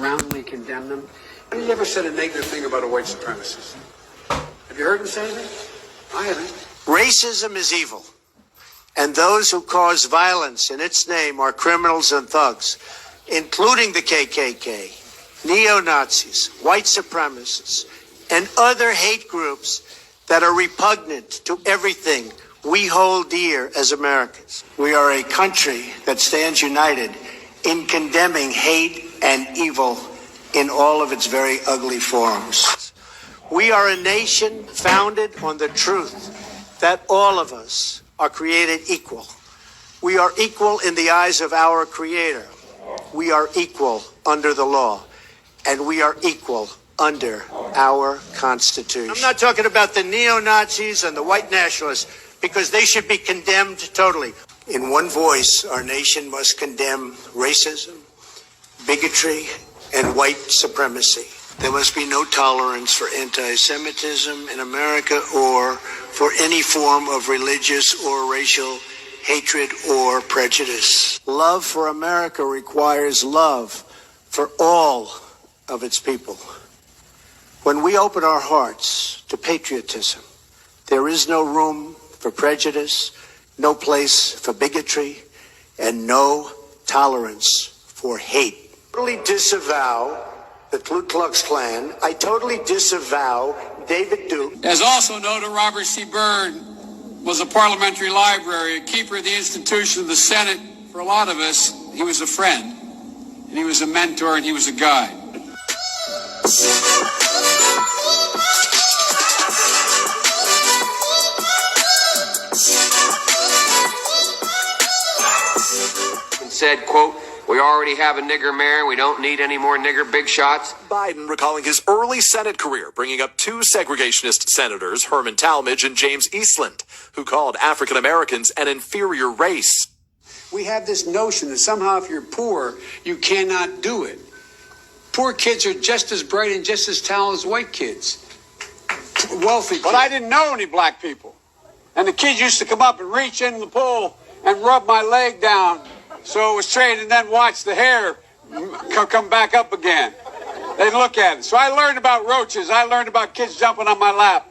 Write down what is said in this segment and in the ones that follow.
roundly condemn them. Have you ever said a negative thing about a white supremacist? Have you heard him say anything? I haven't. Racism is evil, and those who cause violence in its name are criminals and thugs, including the KKK, neo-Nazis, white supremacists, and other hate groups that are repugnant to everything we hold dear as Americans. We are a country that stands united in condemning hate and evil in all of its very ugly forms. We are a nation founded on the truth that all of us are created equal. We are equal in the eyes of our Creator. We are equal under the law, and we are equal under our Constitution. I'm not talking about the neo-Nazis and the white nationalists, because they should be condemned totally. In one voice, our nation must condemn racism, bigotry, and white supremacy. There must be no tolerance for anti-Semitism in America or for any form of religious or racial hatred or prejudice. Love for America requires love for all of its people. When we open our hearts to patriotism, there is no room for prejudice, no place for bigotry, and no tolerance for hate. I totally disavow the Ku Klux Klan. I totally disavow David Duke. As also noted, Robert C. Byrd was a parliamentary library, a keeper of the institution of the Senate. For a lot of us, he was a friend, and he was a mentor, and he was a guide. Said, quote, "We already have a nigger mayor and we don't need any more nigger big shots." Biden recalling his early Senate career, bringing up two segregationist senators, Herman Talmadge and James Eastland, who called African Americans an inferior race. We have this notion that somehow if you're poor, you cannot do it. Poor kids are just as bright and just as talented as white kids. Wealthy kids. But I didn't know any black people. And the kids used to come up and reach into the pool and rub my leg down so it was straight, and then watch the hair come back up again. They'd look at it. So I learned about roaches. I learned about kids jumping on my lap.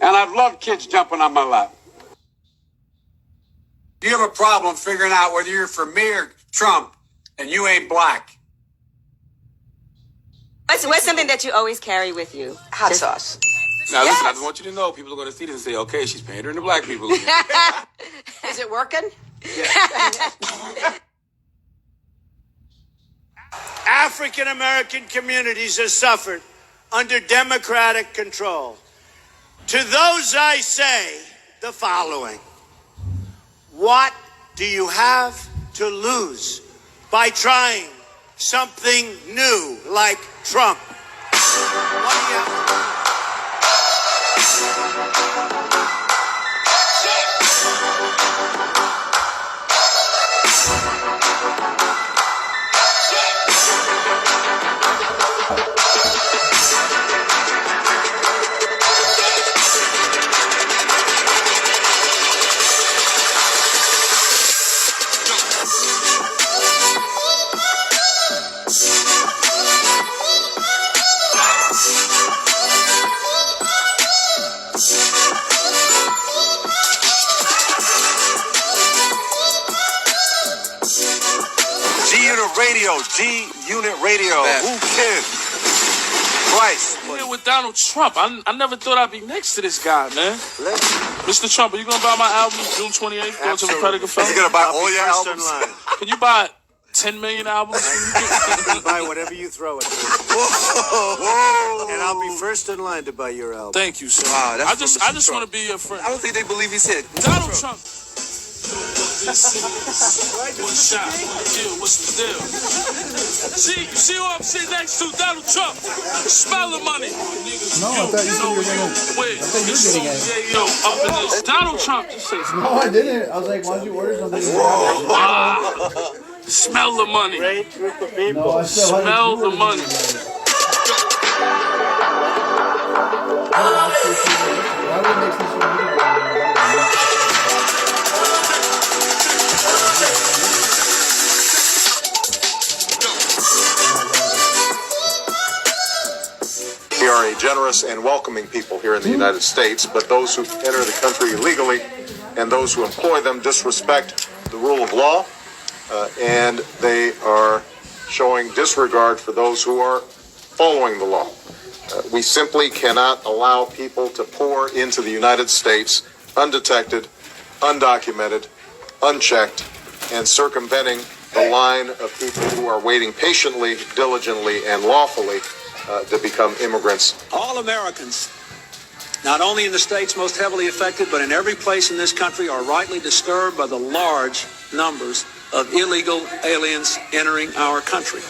And I've loved kids jumping on my lap. You have a problem figuring out whether you're for me or Trump, and you ain't black. What's something that you always carry with you? Hot sauce. Now, listen, I just want you to know, people are going to see this and say, okay, she's pandering to black people. Is it working? African American communities have suffered under Democratic control. To those I say the following: what do you have to lose by trying something new like Trump? What do you have to lose? G-Unit Radio. Who cares? Christ. I'm here with Donald Trump. I never thought I'd be next to this guy, man. Mr. Trump, are you going to buy my album June 28th? Go to the Predicate Fest? You going to buy all your albums? Can you buy 10 million albums? Buy whatever you throw at me. Whoa. And I'll be first in line to buy your album. Thank you, sir. Wow, I just want to be your friend. I don't think they believe he said Donald Trump. One shot, one kill, what's the deal? See who I'm sitting next to? Donald Trump. Smell the money. No, I thought you said you were going to... Wait, I thought you were getting it. yo, up in this. Donald Trump just says, No, I didn't. I was like, why don't you order something? smell the money. Great group of people. No, I said, why Smell didn't you the order money. something? Why would it make sense for me? generous and welcoming people here in the United States, but those who enter the country illegally and those who employ them disrespect the rule of law, and they are showing disregard for those who are following the law. We simply cannot allow people to pour into the United States undetected, undocumented, unchecked, and circumventing the line of people who are waiting patiently, diligently, and lawfully to become immigrants. All Americans, not only in the states most heavily affected, but in every place in this country, are rightly disturbed by the large numbers of illegal aliens entering our country.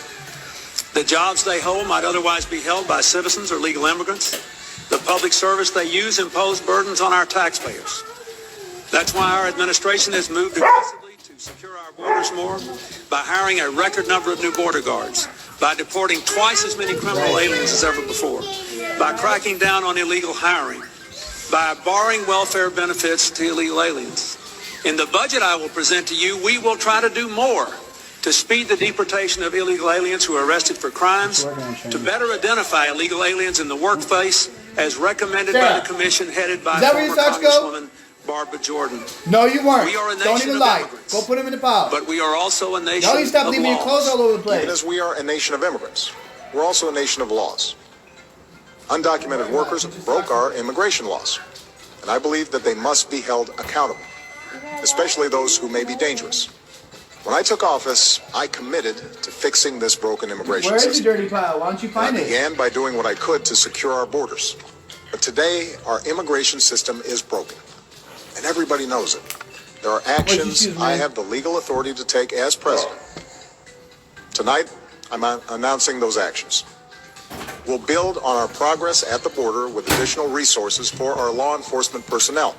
The jobs they hold might otherwise be held by citizens or legal immigrants. The public service they use impose burdens on our taxpayers. That's why our administration has moved aggressively to secure our borders more by hiring a record number of new border guards, by deporting twice as many criminal aliens as ever before, by cracking down on illegal hiring, by barring welfare benefits to illegal aliens. In the budget I will present to you, we will try to do more to speed the deportation of illegal aliens who are arrested for crimes, to better identify illegal aliens in the workplace as recommended by the commission headed by former Congresswoman Barbara Jordan. No, you weren't. We are a Don't nation even of lie. immigrants. Go put him in the pile. But we are also a nation Y'all, you stop of leaving your clothes laws. all over the place. Even as we are a nation of immigrants, we're also a nation of laws. Undocumented workers broke our immigration laws, and I believe that they must be held accountable, especially those who may be dangerous. When I took office, I committed to fixing this broken immigration Where is the system. dirty pile? Why don't you find I it? began by doing what I could to secure our borders. But today, our immigration system is broken, and everybody knows it. There are actions choose, I man? have the legal authority to take as president. Tonight, I'm announcing those actions. We'll build on our progress at the border with additional resources for our law enforcement personnel,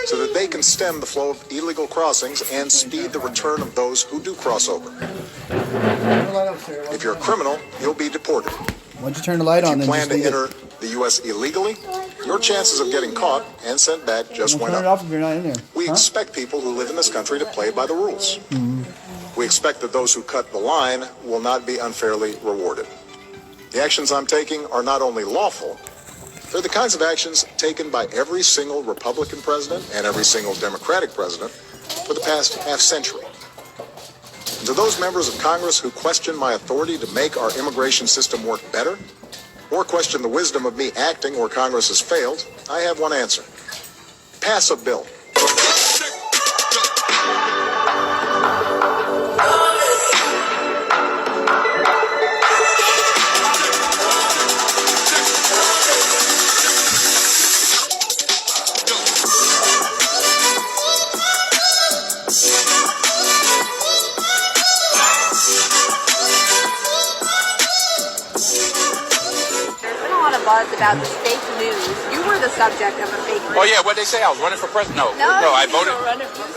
so that they can stem the flow of illegal crossings and speed the return of those who do cross over. If you're a criminal, you'll be deported. Why don't you turn the light on If you then? plan Just to leave it. enter the U.S. illegally, your chances of getting caught and sent back just Well, went turn it up. off if you're not in there. We Huh? expect people who live in this country to play by the rules. We expect that those who cut the line will not be unfairly rewarded. The actions I'm taking are not only lawful, they're the kinds of actions taken by every single Republican president and every single Democratic president for the past half century. And to those members of Congress who question my authority to make our immigration system work better, or question the wisdom of me acting where Congress has failed, I have one answer. Pass a bill. There's been a lot of buzz about the fake news. You were the subject of a fake news. Oh yeah, what they say? I was running for president. No, I voted.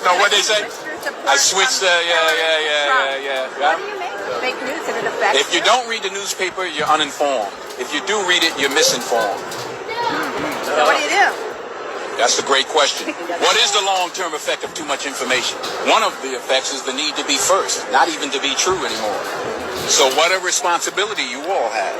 No, what they say? I switched. What Yeah. do you make of fake news and it affects If you don't read the newspaper, you're uninformed. If you do read it, you're misinformed. So what do you do? That's a great question. What is the long-term effect of too much information? One of the effects is the need to be first, not even to be true anymore. So what a responsibility you all have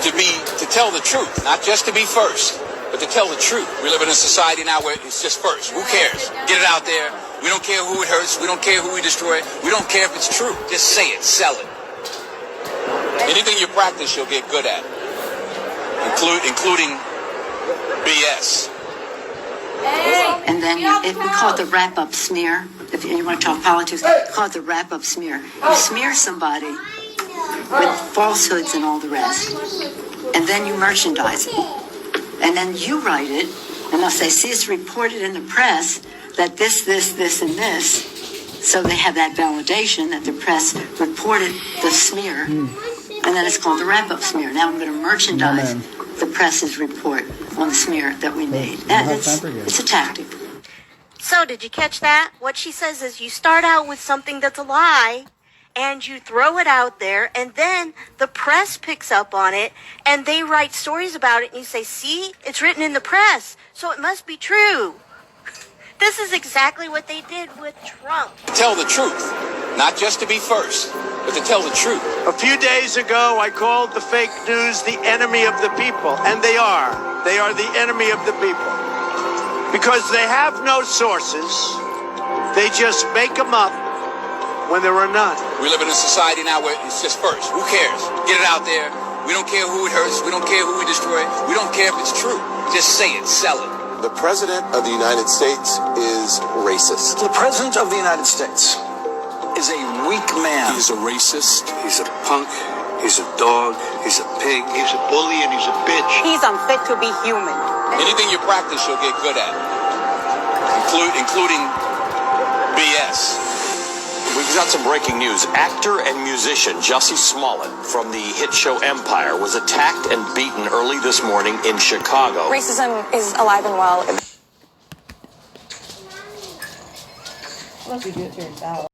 to tell the truth, not just to be first, but to tell the truth. We live in a society now where it's just first. Who cares? Get it out there. We don't care who it hurts. We don't care who we destroy. We don't care if it's true. Just say it. Sell it. Anything you practice, you'll get good at, including BS. And then we call it the wrap-up smear. If you want to talk politics, call it the wrap-up smear. You smear somebody with falsehoods and all the rest, and then you merchandise it. And then you write it, and they'll say, see, it's reported in the press that this, and this. So they have that validation that the press reported the smear, and then it's called the wrap-up smear. Now I'm going to merchandise the press's report on the smear that we made. And it's a tactic. So, did you catch that? What she says is you start out with something that's a lie, and you throw it out there, and then the press picks up on it, and they write stories about it, and you say, see, it's written in the press, so it must be true. This is exactly what they did with Trump. Tell the truth, not just to be first, but to tell the truth. A few days ago, I called the fake news the enemy of the people, and they are. They are the enemy of the people. Because they have no sources, they just make them up when there are none. We live in a society now where it's just first. Who cares? Get it out there. We don't care who it hurts. We don't care who we destroy. We don't care if it's true. Just say it. Sell it. The President of the United States is racist. The President of the United States is a weak man. He's a racist. He's a punk. He's a dog. He's a pig. He's a bully and he's a bitch. He's unfit to be human. Anything you practice, you'll get good at. Including BS. We've got some breaking news. Actor and musician Jussie Smollett from the hit show Empire was attacked and beaten early this morning in Chicago. Racism is alive and well.